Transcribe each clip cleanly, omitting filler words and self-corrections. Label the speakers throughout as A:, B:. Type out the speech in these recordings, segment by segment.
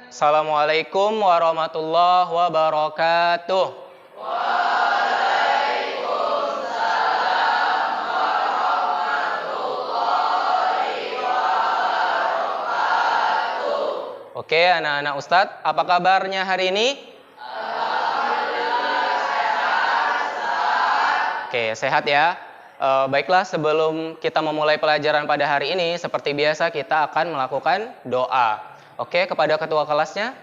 A: Assalamualaikum warahmatullahi wabarakatuh.
B: Waalaikumsalam warahmatullahi wabarakatuh.
A: Oke, anak-anak Ustadz, apa kabarnya hari ini?
B: Alhamdulillah sehat.
A: Oke, sehat ya. Baiklah, sebelum kita memulai pelajaran pada hari ini, seperti biasa kita akan melakukan doa. Oke, kepada ketua kelasnya,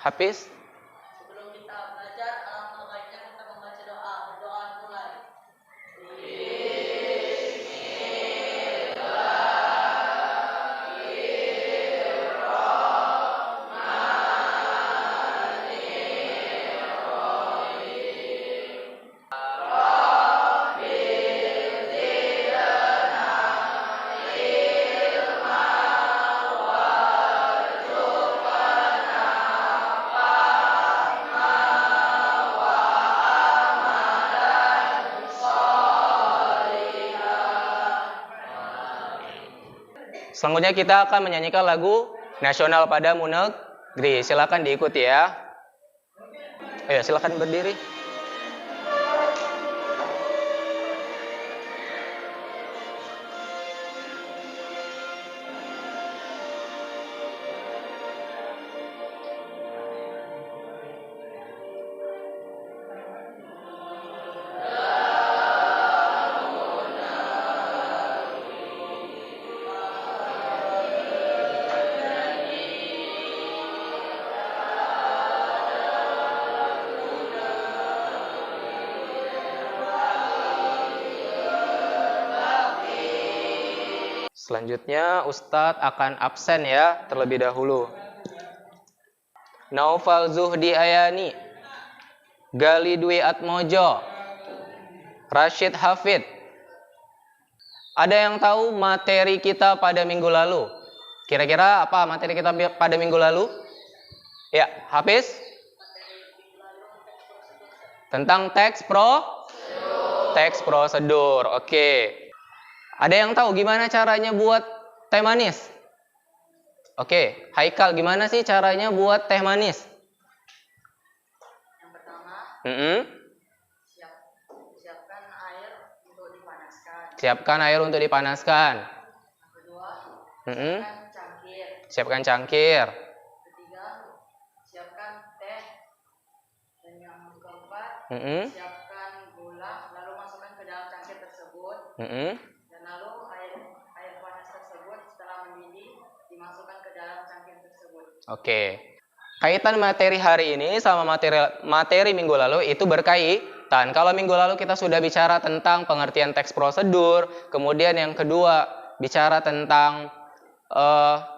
A: Hafiz.
B: Sebelum kita belajar, alangkah baiknya kita membaca doa. Berdoa mulai.
A: Selanjutnya kita akan menyanyikan lagu nasional pada Munegri. Silakan diikuti ya. Ayo, silakan berdiri. Selanjutnya Ustadz akan absen ya terlebih dahulu. Naufal Zuhdi Ayani, Gali Dwi Atmojo, Rashid Hafid. Ada yang tahu materi kita pada minggu lalu? Kira-kira apa materi kita pada minggu lalu? Ya, Hafiz? Tentang teks prosedur. Oke. Ada yang tahu gimana caranya buat teh manis? Oke, Haikal, gimana sih caranya buat teh manis?
B: Yang pertama, siapkan air untuk dipanaskan.
A: Siapkan air untuk dipanaskan.
B: Yang kedua, siapkan cangkir.
A: Siapkan cangkir.
B: Ketiga, siapkan teh. Dan yang keempat, siapkan gula, lalu masukkan ke dalam cangkir tersebut. Dan lalu air panas tersebut setelah mendidih dimasukkan ke dalam cangkir tersebut.
A: Oke. Kaitan materi hari ini sama materi minggu lalu itu berkaitan. Kalau minggu lalu kita sudah bicara tentang pengertian teks prosedur, kemudian yang kedua bicara tentang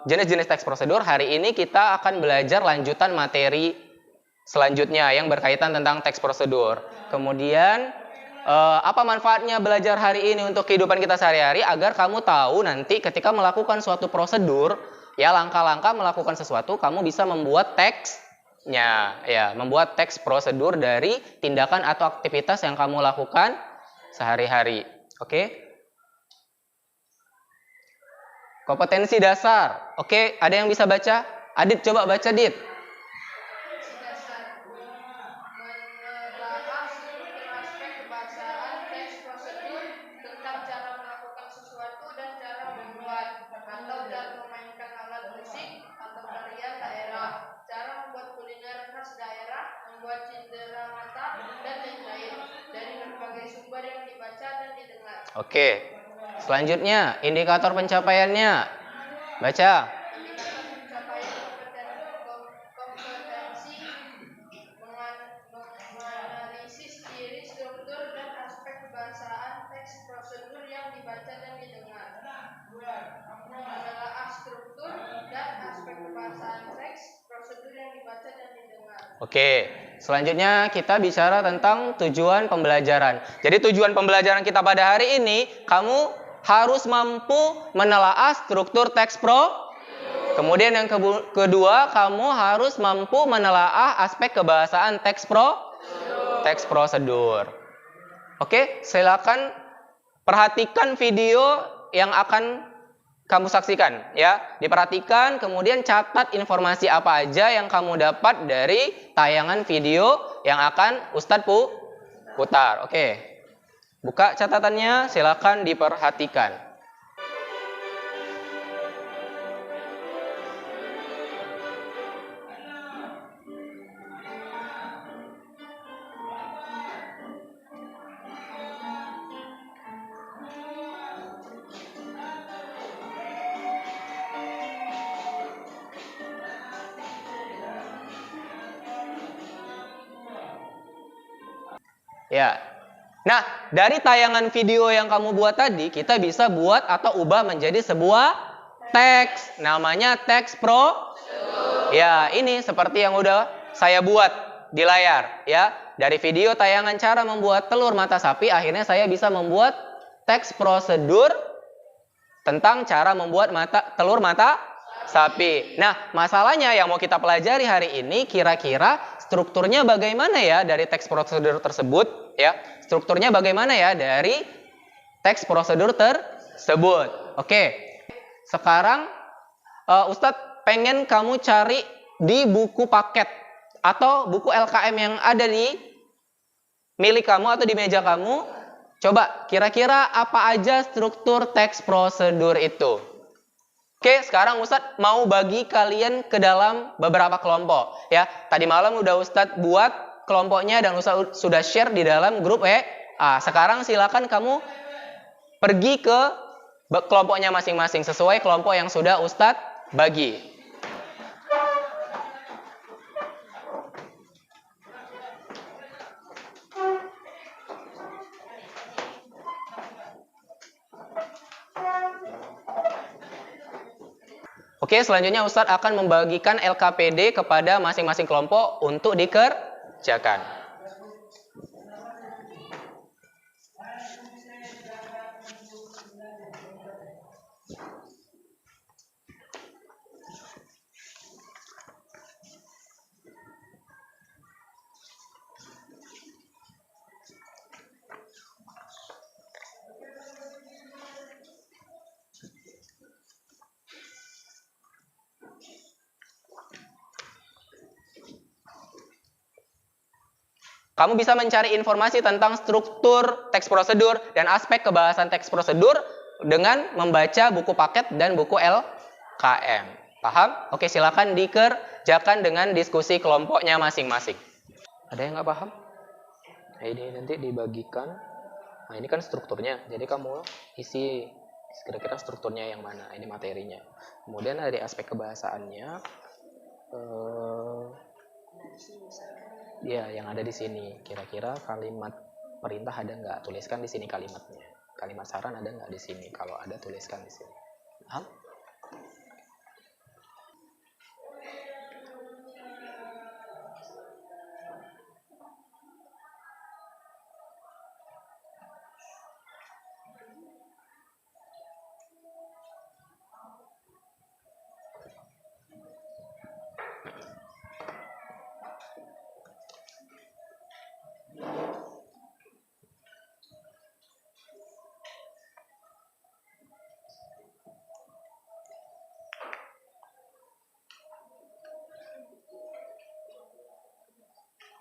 A: jenis-jenis teks prosedur, hari ini kita akan belajar lanjutan materi selanjutnya yang berkaitan tentang teks prosedur. Kemudian apa manfaatnya belajar hari ini untuk kehidupan kita sehari-hari agar kamu tahu nanti ketika melakukan suatu prosedur, ya langkah-langkah melakukan sesuatu, kamu bisa membuat teksnya, ya, membuat teks prosedur dari tindakan atau aktivitas yang kamu lakukan sehari-hari. Oke? Kompetensi dasar. Oke, ada yang bisa baca? Adit, coba baca, Dit. Oke. Selanjutnya, indikator pencapaiannya. Baca.
B: Kompetensi menganalisis ciri, struktur, dan aspek kebahasaan teks prosedur yang dibaca dan didengar. Menelaah struktur dan aspek kebahasaan teks prosedur yang dibaca dan didengar.
A: Oke. Selanjutnya kita bicara tentang tujuan pembelajaran. Jadi tujuan pembelajaran kita pada hari ini, kamu harus mampu menelaah struktur teks Kemudian yang kedua, kamu harus mampu menelaah aspek kebahasaan teks prosedur. Oke, silakan perhatikan video yang akan kamu saksikan ya. Diperhatikan, kemudian catat informasi apa aja yang kamu dapat dari tayangan video yang akan Ustadz putar. Oke. Buka catatannya, silakan diperhatikan. Ya. Nah, dari tayangan video yang kamu buat tadi, kita bisa buat atau ubah menjadi sebuah teks. Namanya teks Ya, ini seperti yang udah saya buat di layar, ya. Dari video tayangan cara membuat telur mata sapi, akhirnya saya bisa membuat teks prosedur tentang cara membuat telur mata sapi. Nah, masalahnya yang mau kita pelajari hari ini, kira-kira strukturnya bagaimana ya dari teks prosedur tersebut, ya. Strukturnya bagaimana ya dari teks prosedur tersebut. Oke. Sekarang Ustadz pengen kamu cari di buku paket atau buku LKM yang ada di milik kamu atau di meja kamu. Coba kira-kira apa aja struktur teks prosedur itu. Oke, sekarang Ustadz mau bagi kalian ke dalam beberapa kelompok. Ya, tadi malam udah Ustadz buat kelompoknya dan Ustadz sudah share di dalam grup sekarang silakan kamu pergi ke kelompoknya masing-masing sesuai kelompok yang sudah Ustadz bagi. Oke, selanjutnya Ustadz akan membagikan LKPD kepada masing-masing kelompok untuk dikerjakan. Kamu bisa mencari informasi tentang struktur teks prosedur dan aspek kebahasan teks prosedur dengan membaca buku paket dan buku LKM. Paham? Oke, silakan dikerjakan dengan diskusi kelompoknya masing-masing. Ada yang nggak paham? Nah, ini nanti dibagikan. Nah, ini kan strukturnya. Jadi kamu isi kira-kira strukturnya yang mana. Ini materinya. Kemudian dari aspek kebahasaannya. Ya, yang ada di sini. Kira-kira kalimat perintah ada nggak? Tuliskan di sini kalimatnya. Kalimat saran ada nggak di sini? Kalau ada, tuliskan di sini. Paham?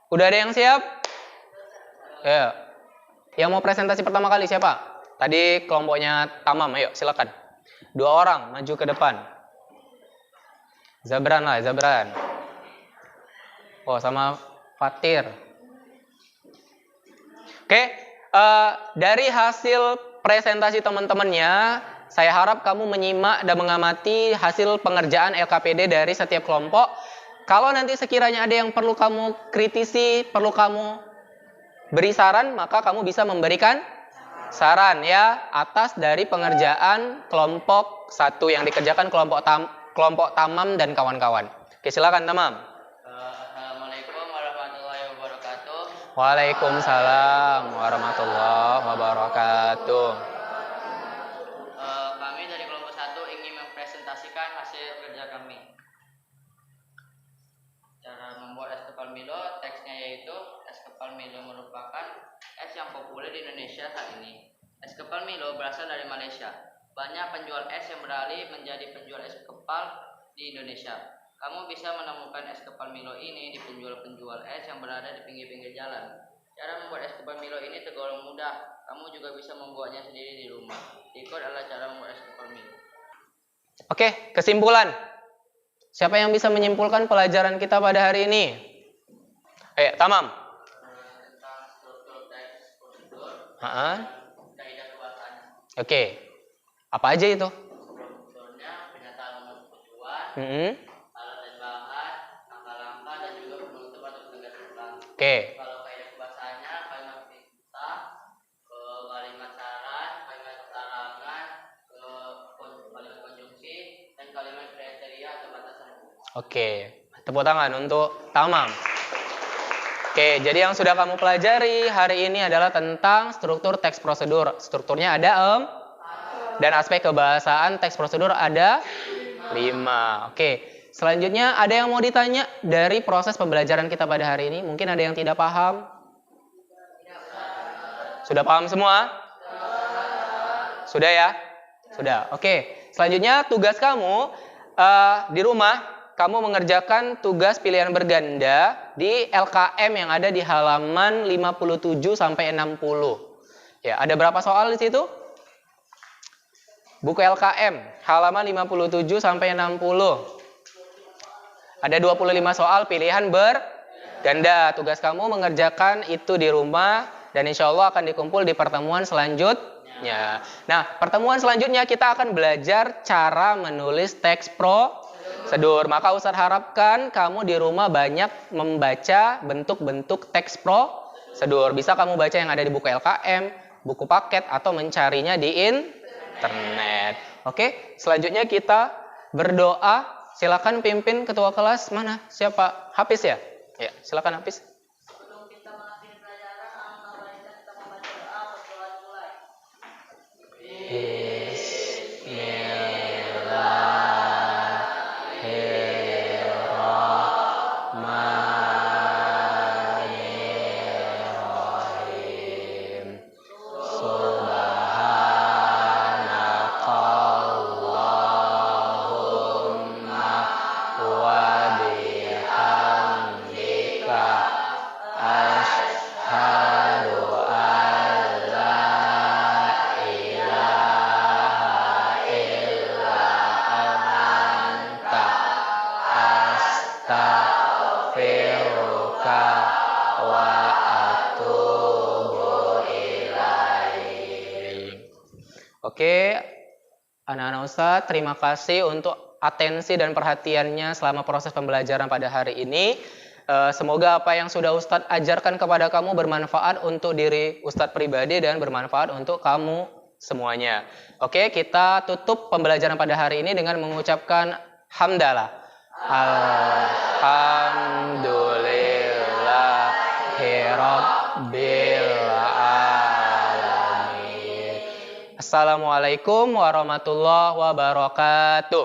A: Udah ada yang siap? Ya. Yang mau presentasi pertama kali siapa? Tadi kelompoknya Tamam, ayo silakan. 2 orang maju ke depan. Zabran lah, Zabran. Oh, sama Fatir. Oke, dari hasil presentasi teman-temannya, saya harap kamu menyimak dan mengamati hasil pengerjaan LKPD dari setiap kelompok. Kalau nanti sekiranya ada yang perlu kamu kritisi, perlu kamu beri saran, maka kamu bisa memberikan saran ya atas dari pengerjaan kelompok 1 yang dikerjakan kelompok Tamam dan kawan-kawan. Oke, silakan Tamam.
C: Assalamualaikum warahmatullahi wabarakatuh.
A: Waalaikumsalam warahmatullahi wabarakatuh.
C: Kami dari kelompok 1 ingin mempresentasikan hasil kerja kami. Cara membuat es kepal Milo, teksnya yaitu es kepal Milo merupakan es yang populer di Indonesia saat ini. Es kepal Milo berasal dari Malaysia. Banyak banyak penjual es yang beralih menjadi penjual es kepal di Indonesia. Kamu bisa menemukan es kepal Milo ini di penjual-penjual es yang berada di pinggir-pinggir jalan. Cara membuat es kepal Milo ini tergolong mudah. Kamu juga bisa membuatnya sendiri di rumah. Berikut adalah cara membuat es kepal Milo.
A: Oke, kesimpulan. Siapa yang bisa menyimpulkan pelajaran kita pada hari ini? Tamam.
C: Tentang struktur teks prosedur
A: Ha-ha.
C: dan kaidah kebahasaan.
A: Oke. Apa aja itu?
C: Strukturnya pernyataan umum tujuan,
A: Mm-mm.
C: alat dan bahan, langkah-langkah dan juga penutup atau penegasan ulang.
A: Oke.
C: Kalau kaidah kebahasaannya kalimat perintah, kalimat syarat, kalimat larangan, kalimat konjungsi, dan kalimat kriteria atau batasan.
A: Oke. Tepuk tangan untuk Tamam. Oke, jadi yang sudah kamu pelajari hari ini adalah tentang struktur teks prosedur. Strukturnya ada 4. Dan aspek kebahasaan teks prosedur ada 5. Oke, selanjutnya ada yang mau ditanya dari proses pembelajaran kita pada hari ini? Mungkin ada yang tidak paham? Sudah paham semua? Sudah ya? Sudah. Oke, selanjutnya tugas kamu di rumah. Kamu mengerjakan tugas pilihan berganda di LKM yang ada di halaman 57 sampai 60. Ya, ada berapa soal di situ? Buku LKM halaman 57 sampai 60. Ada 25 soal pilihan berganda. Tugas kamu mengerjakan itu di rumah dan insya Allah akan dikumpul di pertemuan selanjutnya. Nah, pertemuan selanjutnya kita akan belajar cara menulis teks prosedur. Maka Ustadz harapkan kamu di rumah banyak membaca bentuk-bentuk teks prosedur. Bisa kamu baca yang ada di buku LKM, buku paket, atau mencarinya di internet. Oke, selanjutnya kita berdoa. Silakan pimpin ketua kelas. Mana? Siapa? Hafiz ya? Ya, silakan Hafiz.
B: Sebelum kita mengakhiri pelajaran, alangkah baiknya kita membaca doa. Berdoa mulai.
A: Oke, anak-anak Ustadz, terima kasih untuk atensi dan perhatiannya selama proses pembelajaran pada hari ini. Semoga apa yang sudah Ustadz ajarkan kepada kamu bermanfaat untuk diri Ustadz pribadi dan bermanfaat untuk kamu semuanya. Oke, kita tutup pembelajaran pada hari ini dengan mengucapkan hamdalah. Alhamdulillahirabbil alamin. Assalamualaikum warahmatullahi wabarakatuh.